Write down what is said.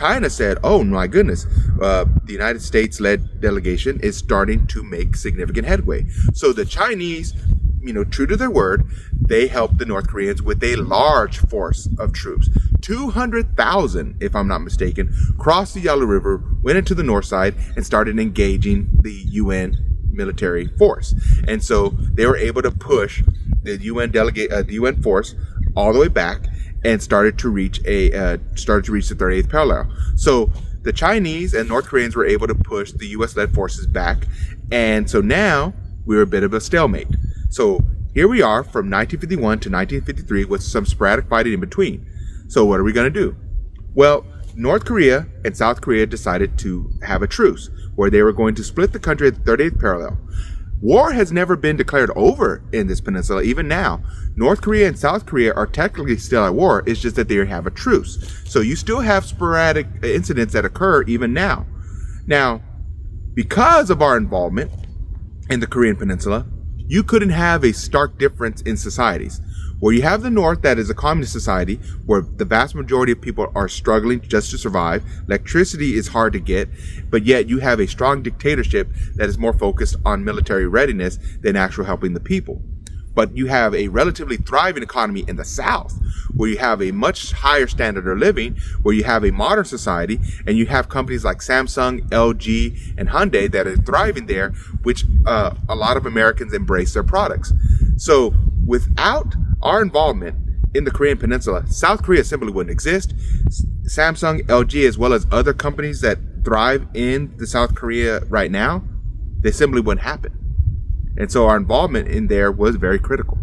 China said, oh my goodness, the United States-led delegation is starting to make significant headway. So the Chinese, true to their word, they helped the North Koreans with a large force of troops. 200,000, if I'm not mistaken, crossed the Yalu River, went into the north side, and started engaging the UN military force. And so they were able to push the UN force all the way back and started to reach the 38th parallel. So the Chinese and North Koreans were able to push the US-led forces back, and so now we're a bit of a stalemate. So here we are from 1951 to 1953 with some sporadic fighting in between. So what are we going to do? Well, North Korea and South Korea decided to have a truce where they were going to split the country at the 38th parallel. War has never been declared over in this peninsula, even now. North Korea and South Korea are technically still at war, it's just that they have a truce. So you still have sporadic incidents that occur even now. Now, because of our involvement in the Korean Peninsula, you couldn't have a stark difference in societies. Where you have the North, that is a communist society, where the vast majority of people are struggling just to survive. Electricity is hard to get, but yet you have a strong dictatorship that is more focused on military readiness than actual helping the people. But you have a relatively thriving economy in the South, where you have a much higher standard of living, where you have a modern society, and you have companies like Samsung, LG, and Hyundai that are thriving there, which a lot of Americans embrace their products. So without our involvement in the Korean Peninsula, South Korea simply wouldn't exist. Samsung, LG, as well as other companies that thrive in the South Korea right now, they simply wouldn't happen. And so our involvement in there was very critical.